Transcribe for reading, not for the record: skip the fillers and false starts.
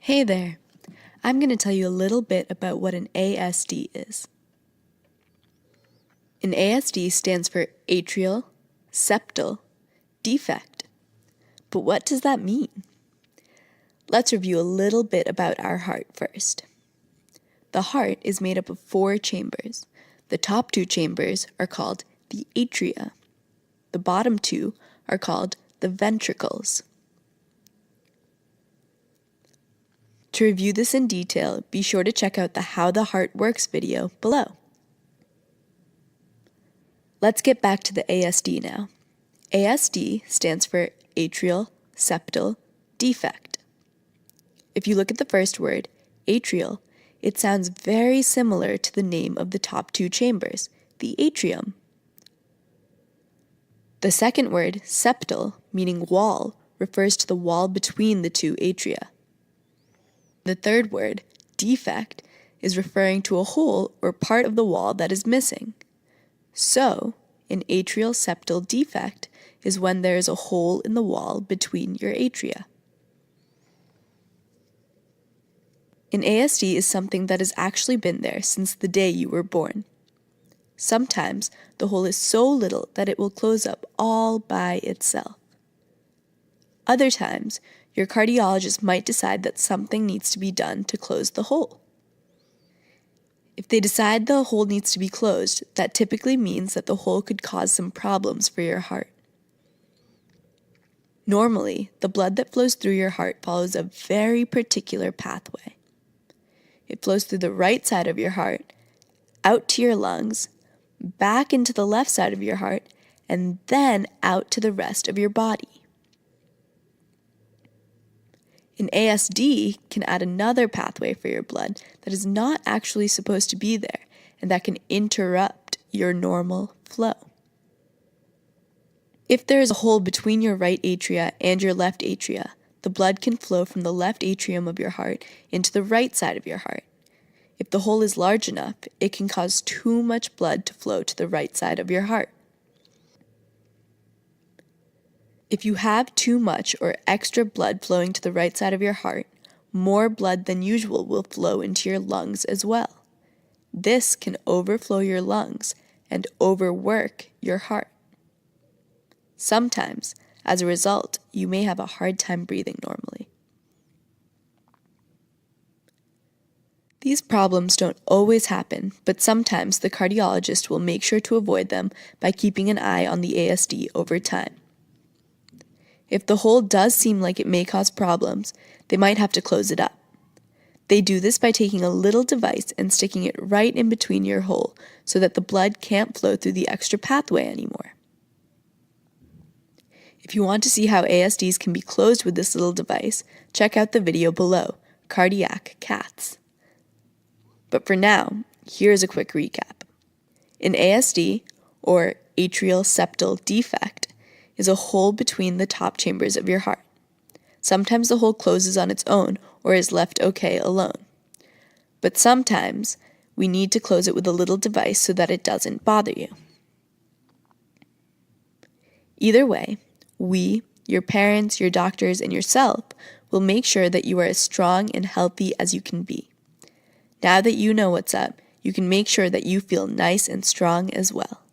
Hey there! I'm going to tell you a little bit about what an ASD is. An ASD stands for atrial septal defect. But what does that mean? Let's review a little bit about our heart first. The heart is made up of 4 chambers. The top 2 chambers are called the atria. The bottom 2 are called the ventricles. To review this in detail, be sure to check out the How the Heart Works video below. Let's get back to the ASD now. ASD stands for atrial septal defect. If you look at the first word, atrial, it sounds very similar to the name of the top 2 chambers, the atrium. The second word, septal, meaning wall, refers to the wall between the 2 atria. The third word, defect, is referring to a hole or part of the wall that is missing. So, an atrial septal defect is when there is a hole in the wall between your atria. An ASD is something that has actually been there since the day you were born. Sometimes the hole is so little that it will close up all by itself. Other times, your cardiologist might decide that something needs to be done to close the hole. If they decide the hole needs to be closed, that typically means that the hole could cause some problems for your heart. Normally, the blood that flows through your heart follows a very particular pathway. It flows through the right side of your heart, out to your lungs, back into the left side of your heart, and then out to the rest of your body. An ASD can add another pathway for your blood that is not actually supposed to be there, and that can interrupt your normal flow. If there is a hole between your right atria and your left atria, the blood can flow from the left atrium of your heart into the right side of your heart. If the hole is large enough, it can cause too much blood to flow to the right side of your heart. If you have too much or extra blood flowing to the right side of your heart, more blood than usual will flow into your lungs as well. This can overflow your lungs and overwork your heart. Sometimes, as a result, you may have a hard time breathing normally. These problems don't always happen, but sometimes the cardiologist will make sure to avoid them by keeping an eye on the ASD over time. If the hole does seem like it may cause problems, they might have to close it up. They do this by taking a little device and sticking it right in between your hole so that the blood can't flow through the extra pathway anymore. If you want to see how ASDs can be closed with this little device, check out the video below, Cardiac Caths. But for now, here's a quick recap. An ASD, or atrial septal defect, is a hole between the top chambers of your heart. Sometimes the hole closes on its own or is left okay alone. But sometimes we need to close it with a little device so that it doesn't bother you. Either way, we, your parents, your doctors, and yourself will make sure that you are as strong and healthy as you can be. Now that you know what's up, you can make sure that you feel nice and strong as well.